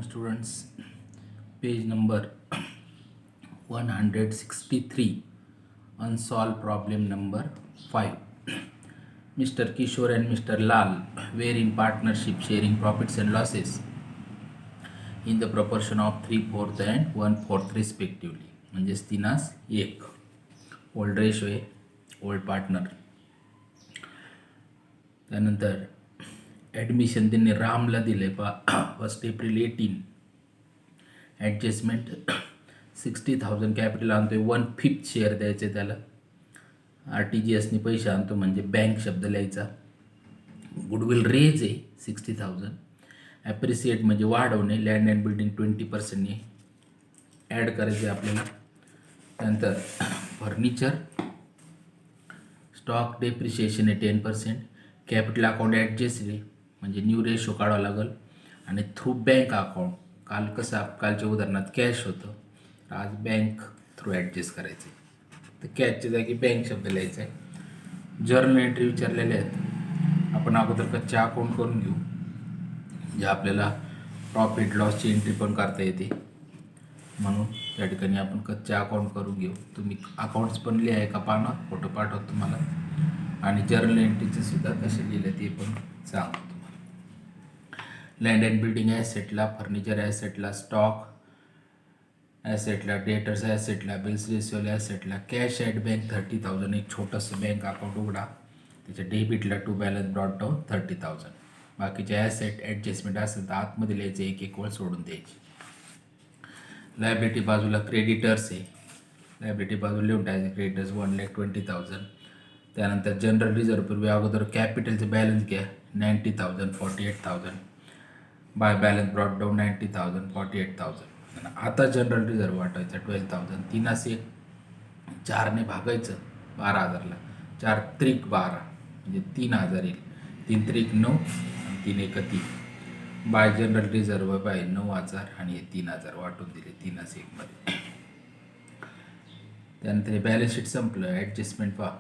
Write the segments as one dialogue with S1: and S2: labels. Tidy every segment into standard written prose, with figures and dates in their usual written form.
S1: Students, page number 163, unsolved problem number 5. Mr. Kishore and Mr. Lal were in partnership sharing profits and losses in the proportion of 3/4 and 1/4 respectively. म्हणजेच 3:1. Old ratio आहे, old partner. त्यानंतर admission त्यांनी रामला दिले 1 April 18. Adjustment 60,000 capital आणतो आहे, 1/5 share द्यायचे त्याला. RTGSनी पैसे आणतो म्हणजे बँक शब्द लिहायचा. गुडविल रेज आहे 60,000. ॲप्रिसिएट म्हणजे वाढवणे. लँड अँड बिल्डिंग 20%ने ॲड करायचे आपल्याला. त्यानंतर फर्निचर स्टॉक डेप्रिशिएशन आहे 10%. कॅपिटल अकाउंट ॲडजस्ट आहे म्हणजे न्यू रेशो काढावा लागेल. आणि थ्रू बँक अकाउंट, कालच्या उदाहरणात कॅश होतं, आज बँक थ्रू ॲडजस्ट करायचं. तर कॅशच्या जागी बँक शब्द लिहायचा आहे. जर्नल एंट्री विचारलेले आहेत. आपण अगोदर कच्चे अकाउंट करून घेऊ, जे आपल्याला प्रॉफिट लॉसची एंट्री पण करता येते. म्हणून त्या ठिकाणी आपण कच्चे अकाउंट करून घेऊ. तुम्ही अकाउंट्स पण लिहाय का पाहणार, फोटो पाठवतो तुम्हाला. आणि जर्नल एंट्रीचं सुद्धा कसे लिहिलं ते पण सांगतो तुम्हाला. लँड अँड बिल्डिंग ॲसेटला, फर्निचर ॲसेटला, स्टॉक ॲसेटला, डेटर्स ॲसेटला, बिल्स रिसिव्हेबल ॲसेटला, कॅश ॲट बँक 30,000. एक छोटंसं बँक अकाउंट उघडा, त्याच्या डेबिटला टू बॅलन्स ब्रॉट डाऊन 30,000. बाकीचे ॲसेट ॲडजस्टमेंट असेल तर आतमध्ये लिहायचे, एक वेळ सोडून द्यायची. लायबिलिटी बाजूला क्रेडिटर्स आहे, लायबिलिटी बाजूला लिहून टाकायचे क्रेडिटर्स 1,20,000. त्यानंतर जनरल रिझर्व्ह पूर्वी अगोदर कॅपिटलचं बॅलन्स घ्या 90,000 48,000. By balance brought down 90,000 48,000. आणि आता जनरल रिझर्व्ह वाटायचा 12,000. 3:1 4ने भागायचं 12,000ला. 4 त्रिक 12 म्हणजे 3,000 येईल. 3 त्रिक 9 आणि 3 एक 3. बाय जनरल रिझर्व्ह बाय 9,000 आणि हे 3,000 वाटून दिले 3:1 मध्ये. त्यानंतर हे बॅलन्स शीट संपलं. ॲडजस्टमेंट पहा.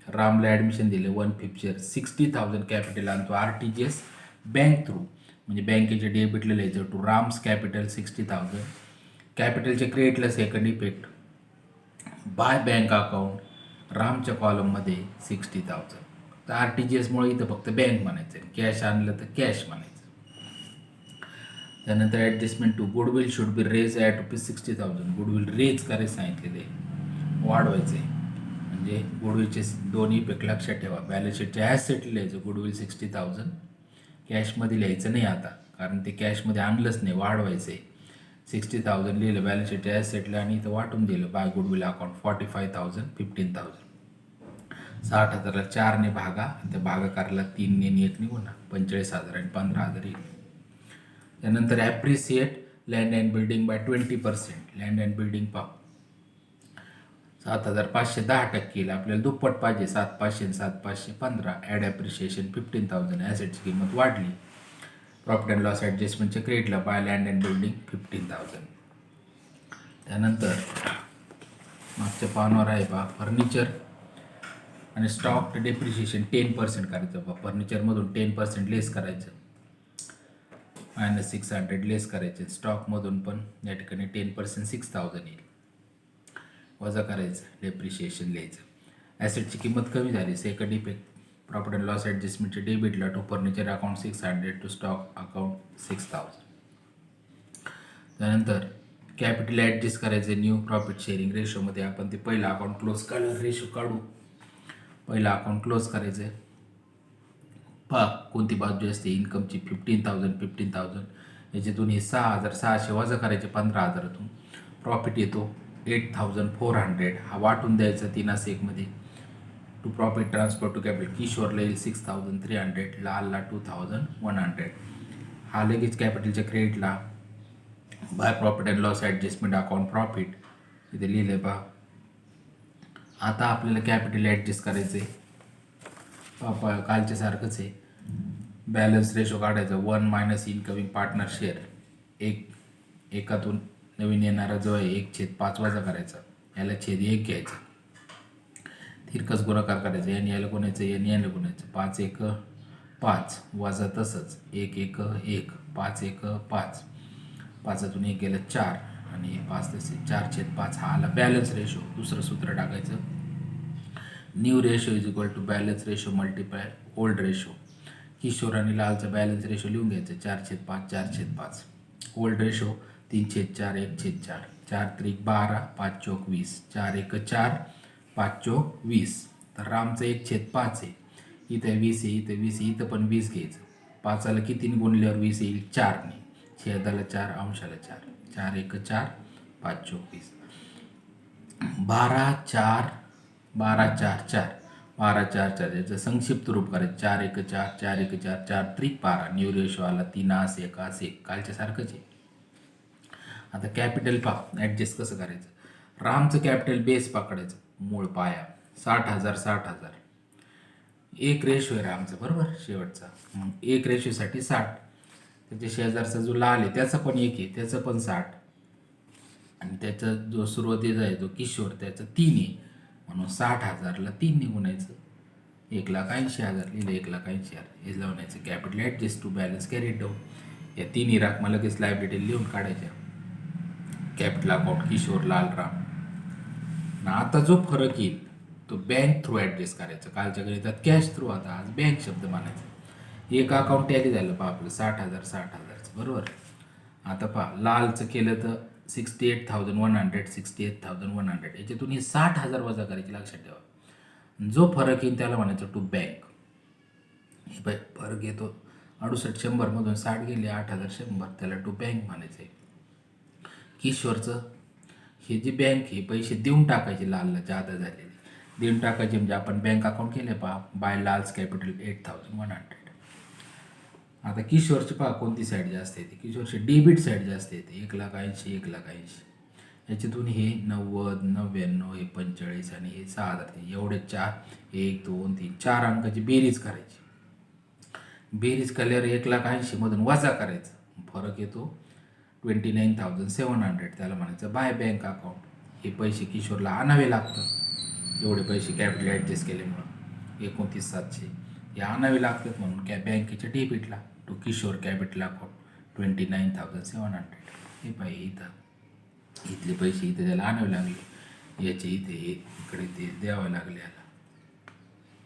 S1: रामला ॲडमिशन दिले 1/5 शेअर 60,000 कॅपिटल आणतो RTGS बँक थ्रू म्हणजे बँकेचे डेबिटला लिहायचं टू राम्स कॅपिटल 60,000. कॅपिटलचे क्रेडिटला second effect by bank account रामच्या कॉलममध्ये 60,000. तर RTGSमुळे इथं फक्त बँक म्हणायचं, कॅश आणलं तर कॅश म्हणायचं. त्यानंतर adjustment to goodwill should be raise at ₹60,000. Goodwill raise करायचं सांगितलेले, वाढवायचे म्हणजे गुडविलचे दोन्ही इफेक्ट लक्षात ठेवा. बॅलन्स शीटचे ॲसेट लिहायचं गुडविल 60,000. कॅशमध्ये लिहायचं नाही आता, कारण ते कॅशमध्ये आणलंच नाही, वाढवायचं आहे. 60,000 लिहिलं बॅलन्स शीटच्या ॲसेटला आणि इथं वाटून दिलं बाय गुडविल अकाउंट 45,000 15,000. 60,000ला 4ने भागा, त्या भागाकारला 3ने आणि 1 गुणा 45,000 आणि 15,000 येईल. त्यानंतर appreciate land and building bye 20%. Land and building पहा 7,500 10% येईल. आपल्याला दुप्पट पाहिजे 7,500 आणि 7,500 15. Add appreciation 15,000. ॲसेटची किंमत वाढली. प्रॉफिट अँड लॉस ॲडजस्टमेंटच्या क्रेडिटला बाय लँड अँड बिल्डिंग 15,000. त्यानंतर मागच्या पानावर आहे पहा फर्निचर आणि स्टॉक डेप्रिशिएशन 10% करायचं. पहा फर्निचरमधून 10% लेस करायचं, -600 लेस करायचे. स्टॉकमधून पण या ठिकाणी 10% 6,000 येईल, वजा करायचं, डेप्रिशिएशन लिहायचं. ॲसेटची किंमत कमी झाली, second effect profit and loss ॲडजस्टमेंटचे डेबिटला to furniture account 600 to stock account 6,000. त्यानंतर कॅपिटल ॲडजस्ट करायचं न्यू प्रॉफिट शेअरिंग रेशोमध्ये. आपण ते पहिलं अकाउंट क्लोज रेशो काढू. पहिलं अकाउंट क्लोज करायचं आहे. पहा कोणती बाजू असते इन्कमची 15,000 15,000. याच्यातून हे 6,600 वजा करायचे 15,000तून. प्रॉफिट येतो 8,400. हा वाटून द्यायचा 3:1 मध्ये. To profit transfer to capital किशोरला येईल 6,300, लालला 2,100. हा लगेच कॅपिटलच्या क्रेडिटला by profit and loss adjustment account profit इथे लिहिलं आहे पहा. आता आपल्याला कॅपिटल ॲडजस्ट करायचं आहे. कालच्या सारखंच आहे. बॅलन्स रेशो काढायचा 1 मायनस इनकमिंग पार्टनर शेअर. एकातून नवीन येणारा जो आहे 1/5 वजा करायचा, याला छेद 1 घ्यायचा, तिरकस गुणाकार करायचा. याला गुणायचं, याला गुणायचं. 5 1 5 वजा तसंच 1 1 1 5 1 5 पाचातून 1 गेलं 4 आणि 5 तसे 4/5 हा आला बॅलन्स रेशो. दुसरं सूत्र टाकायचं, new ratio is equal to balance ratio multiply old ratio. Kishor आणि लालचा बॅलन्स रेशो लिहून घ्यायचं 4/5 4/5. Old ratio 3/4 1/4. 4 12 5 चौक 20. 4 1 4 5 चौक 20. तर रामचं 1/5 आहे. इथं 20 आहे, इथं 20 आहे, इथं पण 20 घ्यायचं. 5ला कितीने गुणल्यावर 20 येईल? 4ने. छेदाला 4 अंशाला 4. 4 1 4 5 चौक 20. 12 4 12 4 4 12 4 4 याचं संक्षिप्त रूप करायचं 4 1 4 4 1 4 4 3 12. न्यू रेशो आला 3 1 1 1 कालच्या सारखंच आहे. आता कॅपिटल पहा ॲडजस्ट कसं करायचं. रामचं कॅपिटल बेस पकडायचं, मूळ पाया 60,000 60,000. 1 रेशो आहे रामचं बरोबर शेवटचा. मग 1 रेशोसाठी 60. त्याच्या शेजारचा जो लाल आहे त्याचा पण 1 आहे, त्याचं पण 60. आणि त्याचा जो सुरुवातीचा आहे जो किशोर त्याचं 3 आहे, म्हणून 60,000ला 3ने गुणायचं. 1,80,000 लिहिलं 1,80,000 हे लावण्याचं. Capital adjust to balance carry down. या तिन्ही रकमा लगेच लायबिलिटी लिहून काढायच्या. Capital account Kishore Lal Ram. आता जो फरक येईल तो बँक थ्रू ॲडजस्ट करायचा. कालच्या गणितात कॅश थ्रू, आता आज बँक शब्द मानायचा. एक अकाउंट टॅली झालं पहा आपलं 60,000 60,000 बरोबर. आता पहा लालचं केलं तर 68,100 68,100. याच्यातून हे 60,000 वजा करायचे लक्षात ठेवा. जो फरक येईल त्याला म्हणायचं टू बँक. हे बाय फरक येतो 68,100 मधून 60 गेले 8,100, त्याला टू बँक म्हणायचं आहे. किशोरचं हे जे बँक हे पैसे देऊन टाकायचे लालला जादा झालेले देऊन टाकायचे, म्हणजे आपण बँक अकाउंट केले पहा बाय लाल्स कॅपिटल 8,100. आता किशोरची पहा कोणती साईड जास्त येते. किशोरची डेबिट साईड जास्त येते 1,80,000 1,80,000. याच्यातून हे 90 99 हे 45 आणि हे 6,000 एवढे 4 1 2 3 4 अंकाची बेरीज करायची. बेरीज केल्यावर 1,80,000 मधून वजा करायचं, फरक येतो 29,700. त्याला म्हणायचं बाय बँक अकाउंट. हे पैसे किशोरला आणावे लागतात. एवढे पैसे कॅपिटल ॲडजस्ट केल्यामुळं 29,700 हे आणावे लागतात, म्हणून बँकेच्या डेबिटला टू किशोर कॅपिटल अकाउंट 29,700. हे पाहिजे इथं इथले पैसे इथे त्याला आणावे लागले, याचे इथे हे इकडे ते द्यावे लागले याला.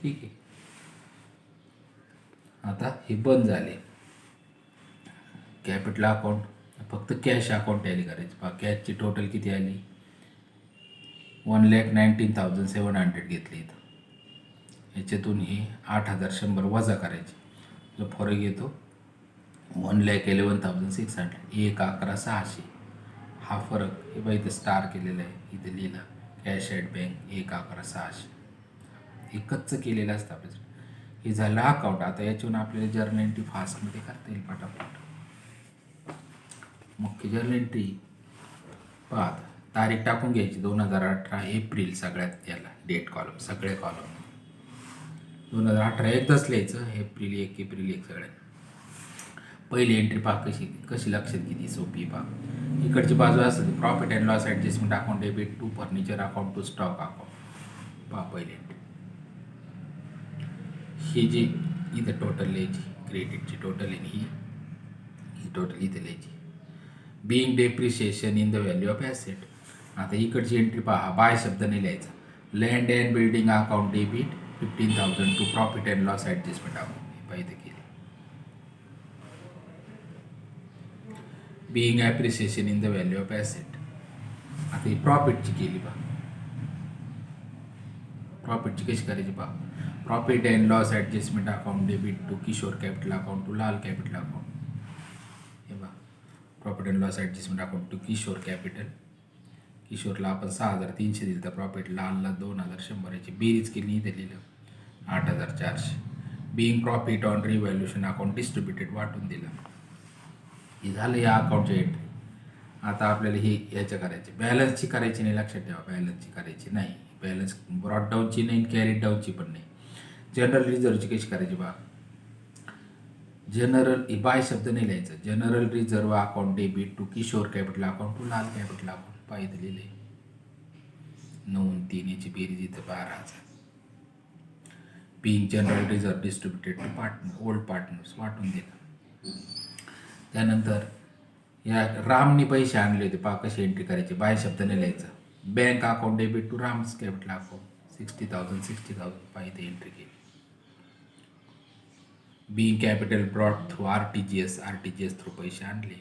S1: ठीक आहे. आता हे बंद झाले. कॅपिटल अकाउंट फक्त कॅश अकाउंट टॅली करायचं. पहा कॅशची टोटल किती आली 1,19,700 घेतली इथं. याच्यातून हे 8,100 वजा करायचे, जो फरक येतो 1,11,600 1,11,600. हा फरक हे बघा इथं स्टार केलेला आहे, इथे लिहिला कॅश ॲट बँक 1,11,600. हे कच्चं केलेलं असतं आपल्याचं. हे झालं अकाउंट. आता याच्यावरून आपल्याला जर्नल एंट्री फास्टमध्ये करता येईल पटापट. मुख्य जर्नल एंट्री पाहत तारीख टाकून घ्यायची 2018 एप्रिल सगळ्यात याला डेट कॉलम सगळे कॉलम 2018 एकदाच लिहायचं. एप्रिल 1 एप्रिल 1 सगळ्यात. पहिली एंट्री पहा कशी लक्षात किती सोपी पहा. इकडची बाजू असते profit and loss adjustment account debit to furniture account to stock account. पहा पहिली एंट्री ही जी इथं टोटल लिहायची, क्रेडिटची टोटल आहे ही टोटल इथे लिहायची. Being depreciation in the value of asset. आता इकडची एंट्री पहा बाय शब्द नाही लिहायचा. Land and building account debit 15,000 to profit and loss adjustment account. हे पाहिजे केली. Being appreciation in the value of asset. आता ही प्रॉफिटची केली पहा. प्रॉफिटची कशी करायची पहा. Profit and loss adjustment account debit to Kishor capital account to Lal capital account. हे पहा profit and loss adjustment account to Kishor capital. किशोरला आपण 6,300 दिलं तर प्रॉफिट लालला 2,100 याची बेरीज केली इथे लिहिलं 8,400. Being profit on revaluation account distributed वाटून दिलं. हे झालं या अकाउंटची एंट्री. आता आपल्याला हे याच्या करायचे बॅलन्सची करायची नाही, लक्षात ठेवा बॅलन्सची करायची नाही. बॅलन्स ब्रॉड डाऊनची नाही कॅरी डाऊनची पण नाही. जनरल रिझर्वची कशी करायची बा. जनरल बाय शब्द नाही लिहायचं. General reserve account debit to Kishor capital account to Lal capital account. पाहिजे लिहिले 9 3 याची बेरीज इथं 12,000. Being general reserve distributed to partner old partners वाटून दिलं. त्यानंतर या रामनी पैसे आणले होते पहा कशी एंट्री करायची, बाय शब्दाने लिहायचं. Bank account debit to Ram's capital account 60,000 पहा इथे एंट्री केली. B capital brought through R T G S through पैसे आणले.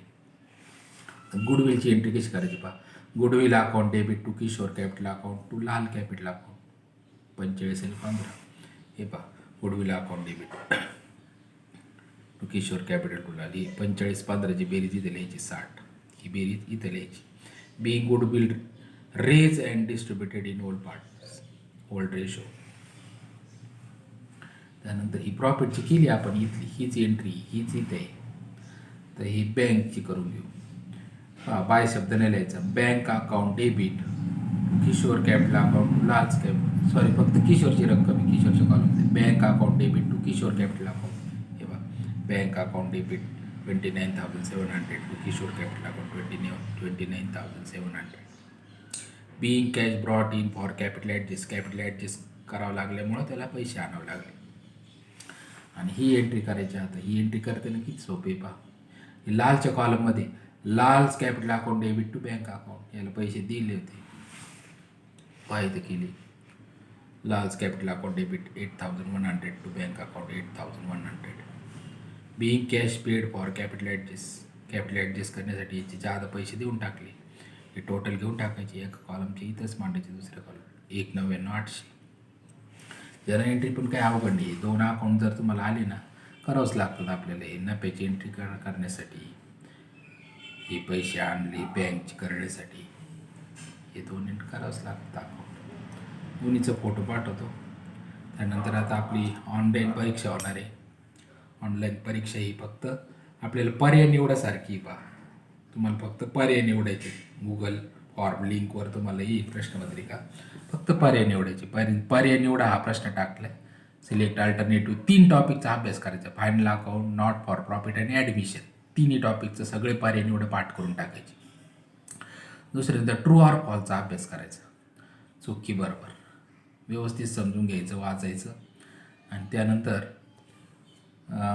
S1: गुडविलची एंट्री कशी करायची पहा. Goodwill account debit to Kishor capital account to Lal capital account 45,15. हे पहा goodwill account debit to Kishor capital to Lal, ही 45-15ची बेरीज इथे लिहायची 60, ही बेरीज इथे लिहायची. B goodwill raised and distributed in old ratio. त्यानंतर ही प्रॉफिटची केली आपण इथली, हीच एंट्री हीच इथे आहे. तर ही बँकची करून घेऊ. बाय शब्दाने लिहायचा. Bank account debit Kishor capital account to large capital, sorry फक्त किशोरची रक्कम आहे, किशोरच्या कॉलममध्ये. Bank account debit to Kishor capital account. हे बघा bank account debit 29,700 to Kishor capital account 29,700. Being cash brought in for capital adjust करावं लागल्यामुळं त्याला पैसे आणावे लागले. आणि ही एंट्री करायची. आता ही एंट्री करताना किती सोपे पहा. हे लालच्या कॉलममध्ये Lal's capital account debit to bank account, याला पैसे दिले होते, पाहिजे केली. Lal's capital account debit 8,100 to bank account 8,100. Being cash paid for capital adjust करण्यासाठी याचे जादा पैसे देऊन टाकले. हे टोटल घेऊन टाकायची, एका कॉलमची इथंच मांडायची, दुसऱ्या कॉलम 1,99,800. जरा एंट्री पण काही अवघड नाही. 2 अकाउंट जर तुम्हाला आले ना, करावंच लागतात आपल्याला. हे नफ्याची एंट्री करण्यासाठी, हे पैसे आणले बँकची करण्यासाठी, हे 2 एंट्री करावंच लागतं अकाउंट. दोन्हीचा फोटो पाठवतो. त्यानंतर आता आपली ऑनलाईन परीक्षा होणार आहे. ऑनलाईन परीक्षा ही फक्त आपल्याला पर्याय निवडासारखी पहा. तुम्हाला फक्त पर्याय निवडायचे. गुगल फॉर्म लिंकवर तुम्हाला येईल प्रश्नपत्रिका, फक्त पर्याय निवडायचे. पर्याय निवडा हा प्रश्न टाकला आहे. सिलेक्ट अल्टरनेटिव्ह 3 टॉपिकचा अभ्यास करायचा. Final account, not for profit आणि ॲडमिशन. 3 टॉपिकचं सगळे पर्याय निवड पाठ करून टाकायचे. दुसऱ्यांदा ट्रू ऑर फॉल्सचा अभ्यास करायचा. चुकी बरोबर व्यवस्थित समजून घ्यायचं, वाचायचं. आणि त्यानंतर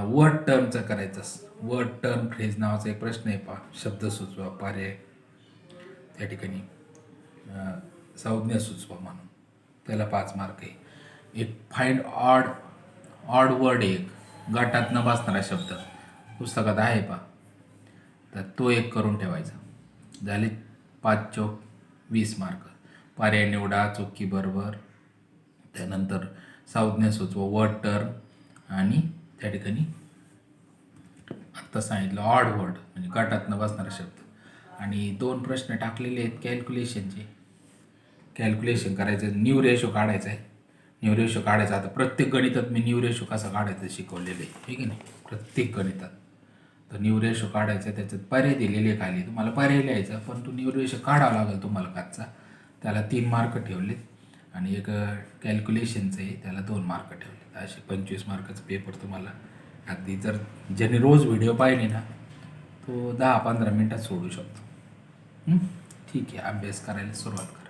S1: वर्ड टर्मचं करायचं. वर्ड टर्म फ्रेज नावाचा एक प्रश्न आहे पहा. शब्द सुचवा, पर्याय, त्या ठिकाणी संज्ञा सुचवा म्हणून, त्याला 5 मार्क आहे. एक फाइंड ऑड वर्ड, एक गटात न बसणारा शब्द पुस्तकात आहे पहा, तर तो एक करून ठेवायचा. झाले 5 चौक 20 मार्क. पर्याय निवडा, चुकी बरोबर. त्यानंतर संज्ञा सुचवा, वर्ड टर्म, आणि त्या ठिकाणी आत्ता सांगितलं ऑड वर्ड म्हणजे गटात न बसणारा शब्द. आणि 2 प्रश्न टाकलेले आहेत कॅल्क्युलेशनचे. कॅल्क्युलेशन करायचं, न्यू रेशो काढायचा आहे. न्यू रेशो काढायचा. आता प्रत्येक गणितात मी न्यू रेशो कसा काढायचं शिकवलेलं आहे, ठीक आहे ना, प्रत्येक गणितात. तर न्यू रेशो काढायचा, त्याच्यात पर्याय दिलेले खाली, तुम्हाला पर्याय लिहायचा, पण तो न्यू रेशो काढावा लागेल तुम्हाला काचचा. त्याला 3 मार्क ठेवलेत. आणि एक कॅल्क्युलेशनचं आहे, त्याला 2 मार्क ठेवले. असे 25 मार्काचा पेपर तुम्हाला अगदी, जर ज्याने रोज व्हिडिओ पाहिले ना, तो 10-15 मिनटात सोडू शकतो. ठीक आहे, अभ्यास करायला सुरुवात करा.